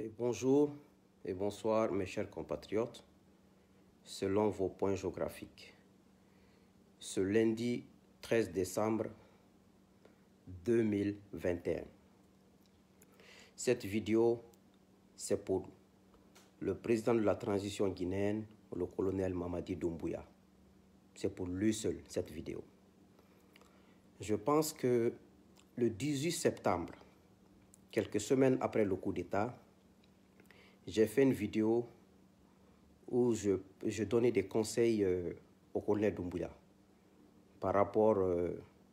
Bonjour et bonsoir mes chers compatriotes, selon vos points géographiques. Ce lundi 13 décembre 2021. Cette vidéo, c'est pour le président de la transition guinéenne, le colonel Mamadi Doumbouya. C'est pour lui seul, cette vidéo. Je pense que le 18 septembre, quelques semaines après le coup d'État, j'ai fait une vidéo où je donnais des conseils au colonel Doumbouya par rapport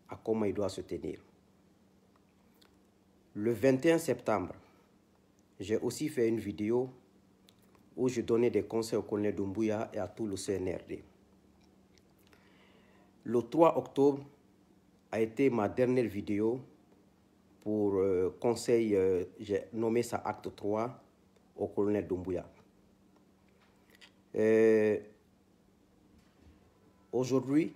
à comment il doit se tenir. Le 21 septembre, j'ai aussi fait une vidéo où je donnais des conseils au colonel Doumbouya et à tout le CNRD. Le 3 octobre a été ma dernière vidéo pour conseil, j'ai nommé ça acte 3 au colonel Doumbouya. Aujourd'hui,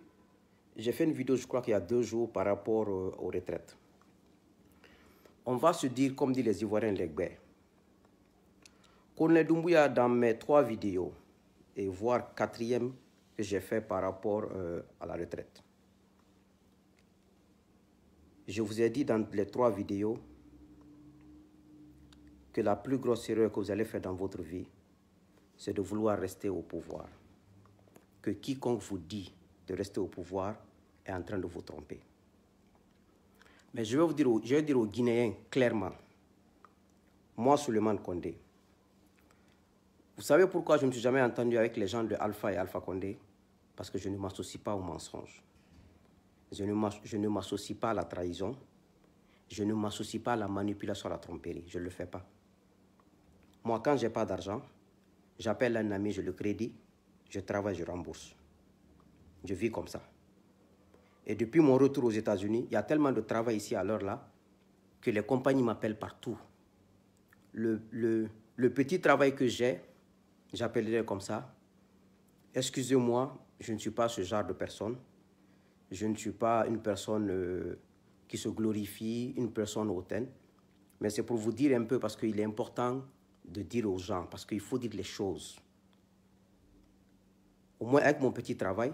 j'ai fait une vidéo, je crois qu'il y a 2 jours, par rapport aux retraites. On va se dire, comme disent les Ivoiriens, l'Egbé. Colonel Doumbouya, dans mes 3 vidéos, et voire 4e que j'ai fait par rapport à la retraite, je vous ai dit dans les 3 vidéos que la plus grosse erreur que vous allez faire dans votre vie, c'est de vouloir rester au pouvoir. Que quiconque vous dit de rester au pouvoir est en train de vous tromper. Mais je vais dire aux Guinéens clairement, moi, Souleymane Condé, vous savez pourquoi je ne me suis jamais entendu avec les gens de Alpha et Alpha Condé? Parce que je ne m'associe pas au mensonge. Je ne m'associe pas à la trahison. Je ne m'associe pas à la manipulation, à la tromperie. Je ne le fais pas. Moi, quand je n'ai pas d'argent, j'appelle un ami, je le crédite, je travaille, je rembourse. Je vis comme ça. Et depuis mon retour aux États-Unis, il y a tellement de travail ici à l'heure là que les compagnies m'appellent partout. Le petit travail que j'ai, j'appellerai comme ça. Excusez-moi, je ne suis pas ce genre de personne. Je ne suis pas une personne qui se glorifie, une personne hautaine. Mais c'est pour vous dire un peu, parce qu'il est important de dire aux gens, parce qu'il faut dire les choses. Au moins avec mon petit travail,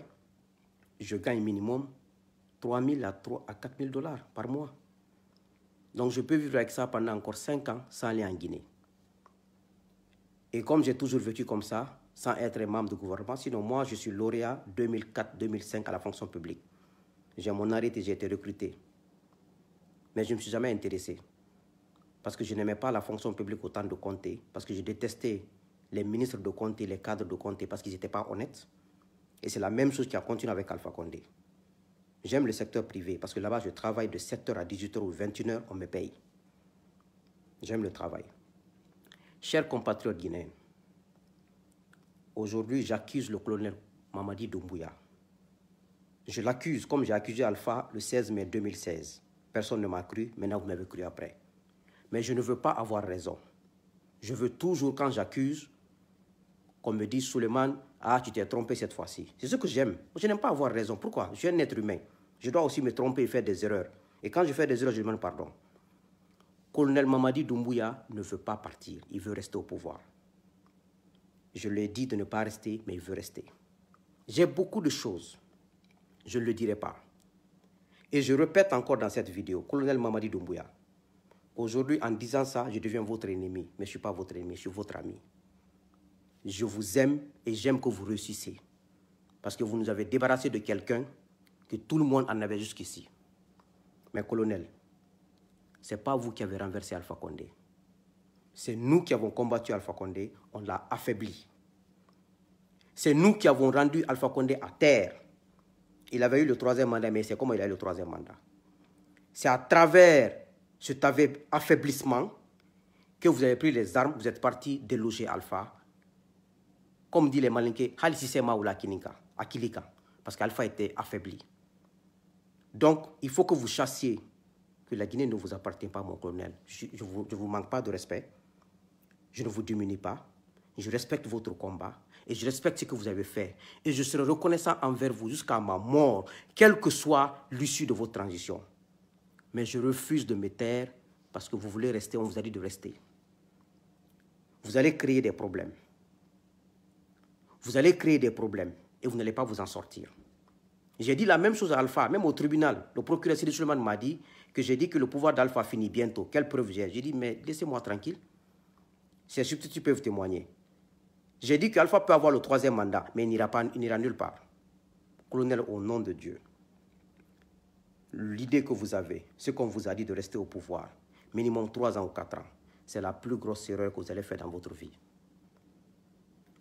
je gagne minimum 3 000 à 4 000 $ par mois. Donc je peux vivre avec ça pendant encore 5 ans sans aller en Guinée. Et comme j'ai toujours vécu comme ça, sans être membre du gouvernement, sinon moi je suis lauréat 2004-2005 à la fonction publique. J'ai mon arrêté, j'ai été recruté. Mais je ne me suis jamais intéressé. Parce que je n'aimais pas la fonction publique au temps de Conté, parce que je détestais les ministres de Conté, les cadres de Conté, parce qu'ils n'étaient pas honnêtes. Et c'est la même chose qui a continué avec Alpha Condé. J'aime le secteur privé, parce que là-bas, je travaille de 7h à 18h ou 21h, on me paye. J'aime le travail. Chers compatriotes guinéens, aujourd'hui, j'accuse le colonel Mamadi Doumbouya. Je l'accuse, comme j'ai accusé Alpha le 16 mai 2016. Personne ne m'a cru, maintenant vous m'avez cru après. Mais je ne veux pas avoir raison. Je veux toujours, quand j'accuse, qu'on me dise, Souleymane, ah, tu t'es trompé cette fois-ci. C'est ce que j'aime. Je n'aime pas avoir raison. Pourquoi? Je suis un être humain. Je dois aussi me tromper et faire des erreurs. Et quand je fais des erreurs, je demande pardon. Colonel Mamadi Doumbouya ne veut pas partir. Il veut rester au pouvoir. Je lui ai dit de ne pas rester, mais il veut rester. J'ai beaucoup de choses. Je ne le dirai pas. Et je répète encore dans cette vidéo, colonel Mamadi Doumbouya, aujourd'hui, en disant ça, je deviens votre ennemi. Mais je ne suis pas votre ennemi, je suis votre ami. Je vous aime et j'aime que vous réussissez. Parce que vous nous avez débarrassé de quelqu'un que tout le monde en avait jusqu'ici. Mais colonel, ce n'est pas vous qui avez renversé Alpha Condé. C'est nous qui avons combattu Alpha Condé, on l'a affaibli. C'est nous qui avons rendu Alpha Condé à terre. Il avait eu le 3e mandat, mais c'est comment il a eu le 3e mandat. C'est à travers cet affaiblissement que vous avez pris les armes, vous êtes parti déloger Alpha. Comme dit les Malinké, parce qu'Alpha était affaibli. Donc, il faut que vous chassiez que la Guinée ne vous appartient pas, mon colonel. Je ne vous manque pas de respect. Je ne vous diminue pas. Je respecte votre combat et je respecte ce que vous avez fait. Et je serai reconnaissant envers vous jusqu'à ma mort, quelle que soit l'issue de votre transition. Mais je refuse de me taire parce que vous voulez rester, on vous a dit de rester. vous allez créer des problèmes. Vous allez créer des problèmes et vous n'allez pas vous en sortir. J'ai dit la même chose à Alpha, même au tribunal. Le procureur Sidi Suleiman m'a dit que j'ai dit que le pouvoir d'Alpha finit bientôt. Quelle preuve j'ai? J'ai dit, mais laissez-moi tranquille. Ces substituts peuvent témoigner. J'ai dit qu'Alpha peut avoir le 3e mandat, mais il n'ira nulle part. Colonel, au nom de Dieu, l'idée que vous avez, ce qu'on vous a dit de rester au pouvoir, minimum 3 ans ou 4 ans, c'est la plus grosse erreur que vous allez faire dans votre vie.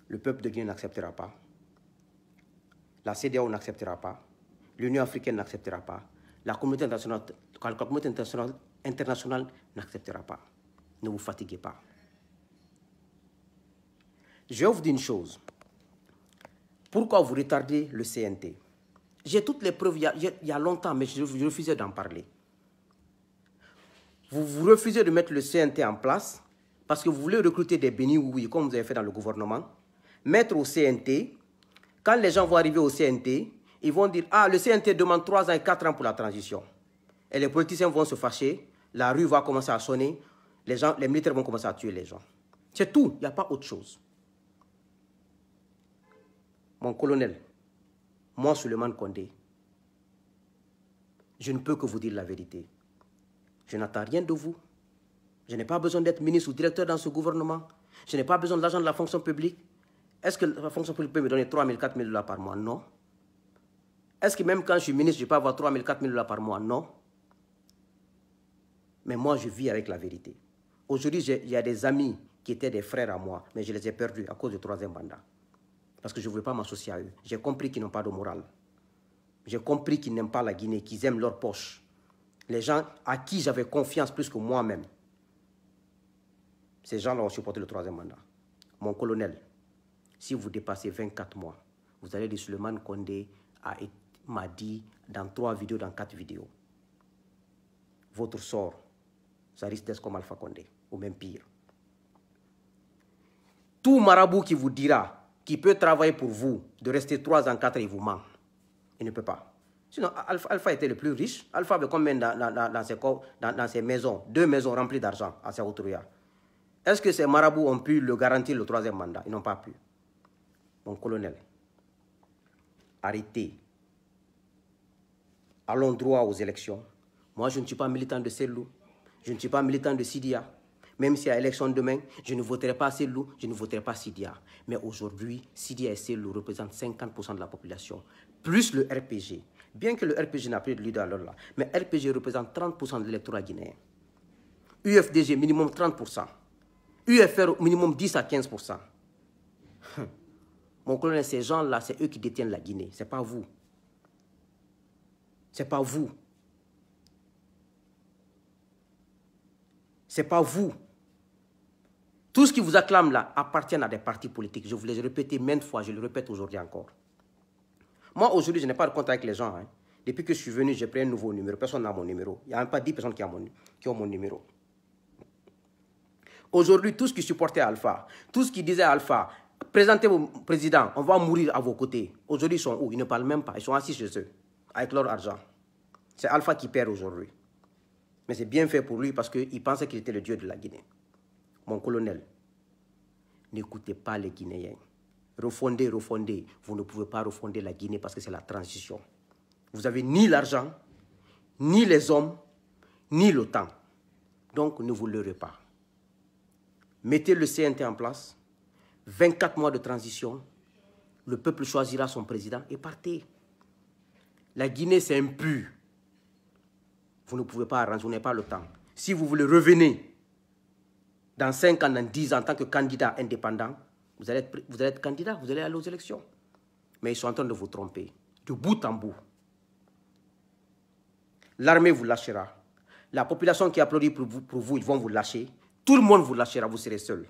Le peuple de Guinée n'acceptera pas. La CEDEAO n'acceptera pas. L'Union africaine n'acceptera pas. La communauté internationale n'acceptera pas. Ne vous fatiguez pas. Je vais vous dire une chose. Pourquoi vous retardez le CNT? J'ai toutes les preuves il y a longtemps, mais je refusais d'en parler. Vous refusez de mettre le CNT en place parce que vous voulez recruter des bénis-oui, comme vous avez fait dans le gouvernement. Mettre au CNT, quand les gens vont arriver au CNT, ils vont dire « Ah, le CNT demande 3 ans et 4 ans pour la transition. » Et les politiciens vont se fâcher, la rue va commencer à sonner, les militaires vont commencer à tuer les gens. C'est tout, il n'y a pas autre chose. Mon colonel, moi, Souleymane Condé, je ne peux que vous dire la vérité. Je n'attends rien de vous. Je n'ai pas besoin d'être ministre ou directeur dans ce gouvernement. Je n'ai pas besoin de l'argent de la fonction publique. Est-ce que la fonction publique peut me donner 3 000, 4 000 $ par mois? Non. Est-ce que même quand je suis ministre, je peux avoir 3 000, 4 000 $ par mois? Non. Mais moi, je vis avec la vérité. Aujourd'hui, il y a des amis qui étaient des frères à moi, mais je les ai perdus à cause du 3e mandat. Parce que je ne voulais pas m'associer à eux. J'ai compris qu'ils n'ont pas de morale. J'ai compris qu'ils n'aiment pas la Guinée, qu'ils aiment leur poche. Les gens à qui j'avais confiance plus que moi-même. Ces gens-là ont supporté le 3e mandat. Mon colonel, si vous dépassez 24 mois, vous allez dire Souleymane Condé m'a dit dans 3 vidéos, dans 4 vidéos. Votre sort, ça risque d'être comme Alpha Condé, ou même pire. Tout marabout qui vous dira qu'il peut travailler pour vous, de rester 3 ans, 4 ans, il vous ment. Il ne peut pas. Sinon, Alpha était le plus riche. Alpha avait combien dans ses maisons? 2 maisons remplies d'argent à Saoutouria. Est-ce que ces marabouts ont pu le garantir le 3e mandat? Ils n'ont pas pu. Mon colonel, arrêtez. Allons droit aux élections. Moi, je ne suis pas militant de Sellou. Je ne suis pas militant de Sidia. Même s'il y a élection demain, je ne voterai pas Sellou, je ne voterai pas Sidia. Mais aujourd'hui, Sidia et Sellou représentent 50% de la population, plus le RPG. Bien que le RPG n'a plus de leader alors là, mais RPG représente 30% de l'électorat guinéen. UFDG, minimum 30%. UFR, minimum 10 à 15%. Mon colonel, ces gens-là, c'est eux qui détiennent la Guinée, ce n'est pas vous. Ce n'est pas vous. Ce n'est pas vous. Tout ce qui vous acclame là appartient à des partis politiques. Je vous l'ai répété maintes fois, je le répète aujourd'hui encore. Moi, aujourd'hui, je n'ai pas de contact avec les gens. Hein. Depuis que je suis venu, j'ai pris un nouveau numéro. Personne n'a mon numéro. Il n'y a même pas 10 personnes qui ont mon numéro. Aujourd'hui, tout ce qui supportait Alpha, tout ce qui disait Alpha, présentez vos présidents, on va mourir à vos côtés. Aujourd'hui, ils sont où? Ils ne parlent même pas. Ils sont assis chez eux, avec leur argent. C'est Alpha qui perd aujourd'hui. Mais c'est bien fait pour lui parce qu'il pensait qu'il était le dieu de la Guinée. Mon colonel, n'écoutez pas les Guinéens. Refondez, refondez. Vous ne pouvez pas refonder la Guinée parce que c'est la transition. Vous n'avez ni l'argent, ni les hommes, ni le temps. Donc, ne vous leurrez pas. Mettez le CNT en place. 24 mois de transition. Le peuple choisira son président et partez. La Guinée, c'est impur. Vous ne pouvez pas arranger, vous n'avez pas le temps. Si vous voulez revenir dans 5 ans, dans 10 ans, en tant que candidat indépendant, vous allez être candidat, vous allez aller aux élections. Mais ils sont en train de vous tromper, de bout en bout. L'armée vous lâchera. La population qui applaudit pour vous, ils vont vous lâcher. Tout le monde vous lâchera, vous serez seul.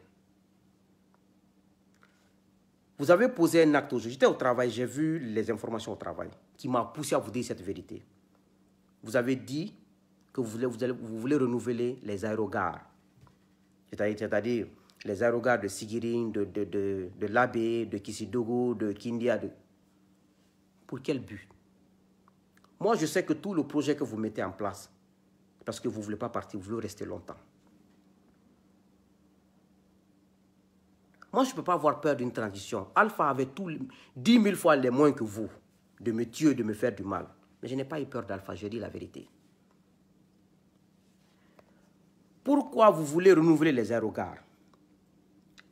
Vous avez posé un acte aujourd'hui. J'étais au travail, j'ai vu les informations au travail qui m'ont poussé à vous dire cette vérité. Vous avez dit que vous voulez renouveler les aérogares. C'est-à-dire les aérogares de Sigirine, de Labé, de Kissidougou, de Kindia. Pour quel but? Moi, je sais que tout le projet que vous mettez en place, parce que vous ne voulez pas partir, vous voulez rester longtemps. Moi, je ne peux pas avoir peur d'une transition. Alpha avait 10 000 fois les moins que vous de me tuer, de me faire du mal. Mais je n'ai pas eu peur d'Alpha, je dis la vérité. Pourquoi vous voulez renouveler les aérogars?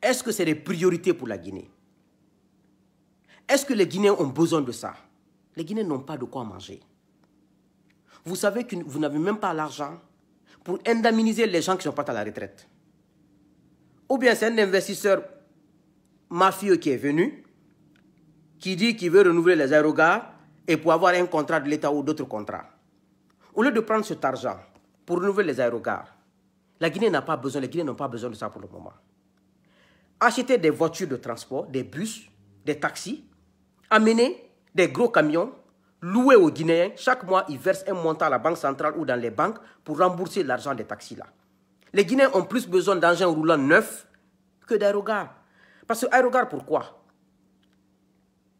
Est-ce que c'est des priorités pour la Guinée? Est-ce que les Guinéens ont besoin de ça? Les Guinéens n'ont pas de quoi manger. Vous savez que vous n'avez même pas l'argent pour indemniser les gens qui sont pas à la retraite. Ou bien c'est un investisseur mafieux qui est venu, qui dit qu'il veut renouveler les aérogars et pour avoir un contrat de l'État ou d'autres contrats. Au lieu de prendre cet argent pour renouveler les aérogars, la Guinée n'a pas besoin, les Guinéens n'ont pas besoin de ça pour le moment. Acheter des voitures de transport, des bus, des taxis, amener des gros camions, louer aux Guinéens. Chaque mois, ils versent un montant à la banque centrale ou dans les banques pour rembourser l'argent des taxis là. Les Guinéens ont plus besoin d'engins roulants neufs que d'aérogars. Parce que aérogars, pourquoi?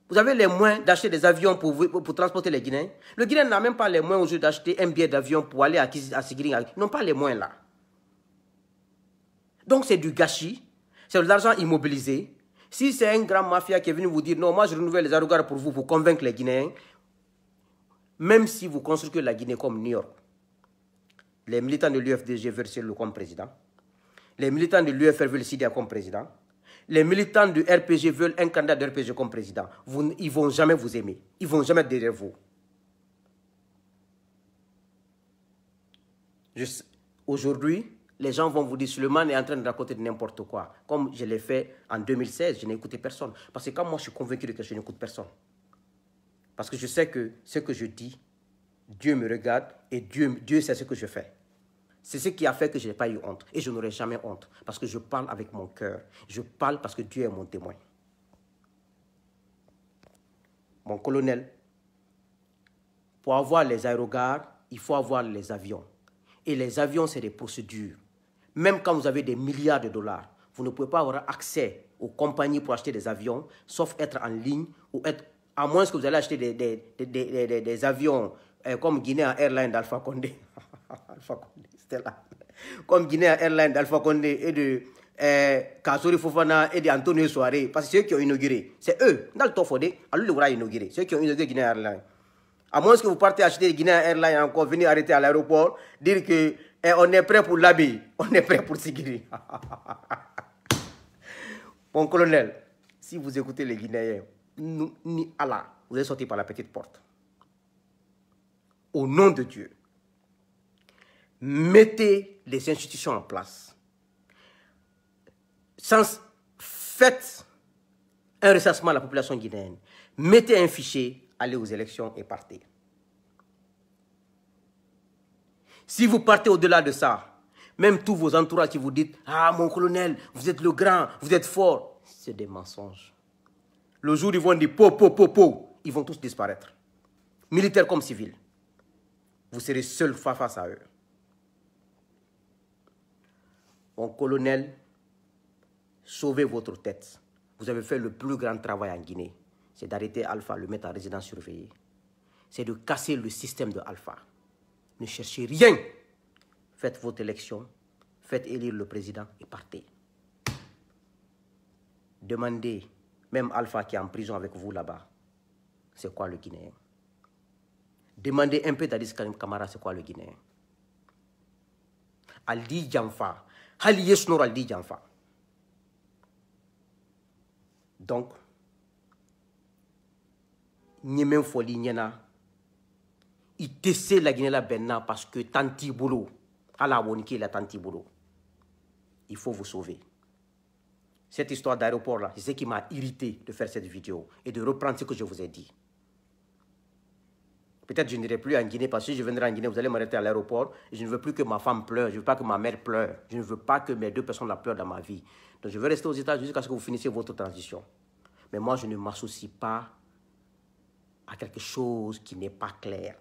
Vous avez les moyens d'acheter des avions pour transporter les Guinéens. Le Guinéen n'a même pas les moyens aujourd'hui d'acheter un billet d'avion pour aller à Sigiri. Ils n'ont pas les moyens là. Donc c'est du gâchis, c'est de l'argent immobilisé. Si c'est un grand mafia qui est venu vous dire non, moi je renouvelle les aérogars pour vous, pour convaincre les Guinéens, même si vous construisez la Guinée comme New York, les militants de l'UFDG veulent Cellou comme président, les militants de l'UFR veulent Sidia comme président, les militants du RPG veulent un candidat de RPG comme président. Ils ne vont jamais vous aimer, ils ne vont jamais être derrière vous. Aujourd'hui, les gens vont vous dire, Suleiman est en train de raconter n'importe quoi. Comme je l'ai fait en 2016, je n'ai écouté personne. Parce que quand moi je suis convaincu de que je n'écoute personne. Parce que je sais que ce que je dis, Dieu me regarde et Dieu sait ce que je fais. C'est ce qui a fait que je n'ai pas eu honte. Et je n'aurai jamais honte. Parce que je parle avec mon cœur. Je parle parce que Dieu est mon témoin. Mon colonel, pour avoir les aérogars, il faut avoir les avions. Et les avions, c'est des procédures. Même quand vous avez des milliards de dollars, vous ne pouvez pas avoir accès aux compagnies pour acheter des avions, sauf être en ligne, ou être, à moins que vous allez acheter des avions comme Guinea Airlines d'Alpha Condé. Alpha Condé, c'était là. Comme Guinea Airlines d'Alpha Condé et de Kasori Fofana et d'Antonio Soare, parce que c'est eux qui ont inauguré. C'est eux, dans le Tofodé, alors ils vont inaugurer. C'est eux qui ont inauguré Guinea Airlines. À moins que vous partez acheter Guinea Airlines encore, venir arrêter à l'aéroport, dire que on est prêt pour l'Abi, on est prêt pour Sigiri. Mon colonel, si vous écoutez les Guinéens, ni Allah, vous allez sortir par la petite porte. Au nom de Dieu, mettez les institutions en place. Faites un recensement à la population guinéenne. Mettez un fichier, allez aux élections et partez. Si vous partez au-delà de ça, même tous vos entourages qui vous disent « Ah, mon colonel, vous êtes le grand, vous êtes fort », c'est des mensonges. Le jour où ils vont dire « Po, po, po, po », ils vont tous disparaître. Militaires comme civils. Vous serez seul face à eux. Mon colonel, sauvez votre tête. Vous avez fait le plus grand travail en Guinée. C'est d'arrêter Alpha, le mettre en résidence surveillée. C'est de casser le système de Alpha. Ne cherchez rien. Faites votre élection, faites élire le président et partez. Demandez, même Alpha qui est en prison avec vous là-bas, c'est quoi le Guinéen? Demandez un peu d'Adis Kamara, c'est quoi le Guinéen? Aldi Djanfa, Hali Yesnor Aldi Djanfa. Donc, Nyemem Foli Nyena, il tessait la Guinée la benna parce que Tanti Boulot, à la Woniki la Tanti Boulot. Il faut vous sauver. Cette histoire d'aéroport là, c'est ce qui m'a irrité de faire cette vidéo et de reprendre ce que je vous ai dit. Peut-être je n'irai plus en Guinée parce que si je viendrai en Guinée, vous allez m'arrêter à l'aéroport et je ne veux plus que ma femme pleure, je ne veux pas que ma mère pleure, je ne veux pas que mes deux personnes la pleurent dans ma vie. Donc je vais rester aux États-Unis jusqu'à ce que vous finissiez votre transition. Mais moi, je ne m'associe pas à quelque chose qui n'est pas clair.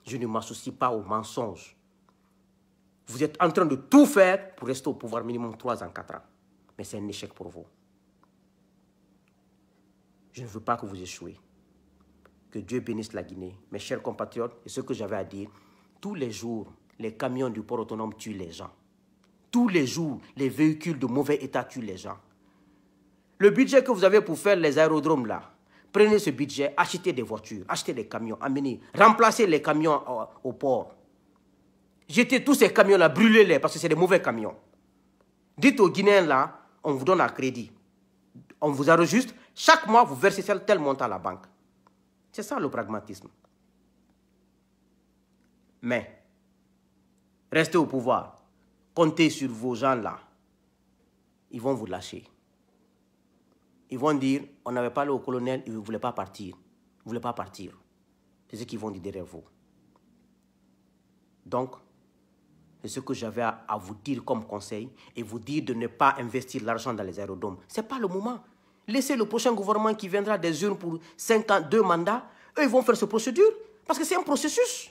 Je ne m'associe pas aux mensonges. Vous êtes en train de tout faire pour rester au pouvoir minimum 3 ans, 4 ans. Mais c'est un échec pour vous. Je ne veux pas que vous échouez. Que Dieu bénisse la Guinée. Mes chers compatriotes, et ce que j'avais à dire, tous les jours, les camions du port autonome tuent les gens. Tous les jours, les véhicules de mauvais état tuent les gens. Le budget que vous avez pour faire les aérodromes là, prenez ce budget, achetez des voitures, achetez des camions, amenez, remplacez les camions au port. Jetez tous ces camions là, brûlez-les parce que c'est des mauvais camions. Dites aux Guinéens là, on vous donne un crédit. On vous enregistre, chaque mois vous versez tel montant à la banque. C'est ça le pragmatisme. Mais, restez au pouvoir, comptez sur vos gens là. Ils vont vous lâcher. Ils vont dire, on n'avait pas le colonel, il ne voulait pas partir. Il ne voulait pas partir. C'est ce qu'ils vont dire derrière vous. Donc, c'est ce que j'avais à vous dire comme conseil et vous dire de ne pas investir l'argent dans les aérodromes. Ce n'est pas le moment. Laissez le prochain gouvernement qui viendra des urnes pour 5 ans, 2 mandats. Eux, ils vont faire cette procédure parce que c'est un processus.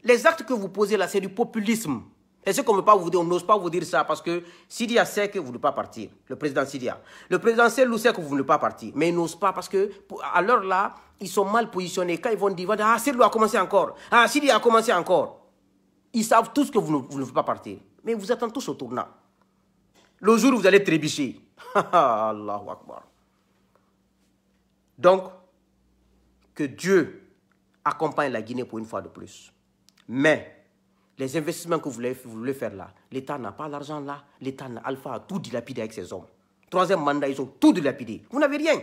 Les actes que vous posez là, c'est du populisme. C'est ce qu'on ne veut pas vous dire, on n'ose pas vous dire ça parce que Sidia sait que vous ne voulez pas partir, le président Sidia. Le président Selou sait que vous ne voulez pas partir, mais ils n'osent pas parce que à l'heure là, ils sont mal positionnés. Quand ils vont dire, ah, Selou a commencé encore, ah, Sidia a commencé encore. Ils savent tous que vous ne voulez pas partir, mais vous attendez tous au tournant. Le jour où vous allez trébucher, Allahu Akbar. Donc, que Dieu accompagne la Guinée pour une fois de plus. Mais, les investissements que vous voulez faire là, l'État n'a pas l'argent là. L'État, Alpha a tout dilapidé avec ses hommes. 3e mandat, ils ont tout dilapidé. Vous n'avez rien.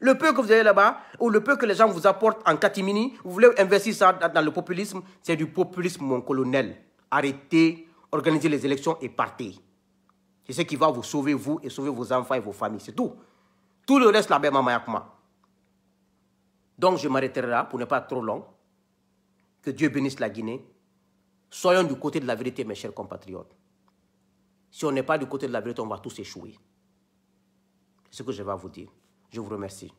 Le peu que vous avez là-bas, ou le peu que les gens vous apportent en catimini, vous voulez investir ça dans le populisme, c'est du populisme, mon colonel. Arrêtez, organisez les élections et partez. C'est ce qui va vous sauver, vous, et sauver vos enfants et vos familles. C'est tout. Tout le reste là-bas, Mama Yakma. Donc, je m'arrêterai là pour ne pas être trop long. Que Dieu bénisse la Guinée. Soyons du côté de la vérité, mes chers compatriotes. Si on n'est pas du côté de la vérité, on va tous échouer. C'est ce que je vais vous dire. Je vous remercie.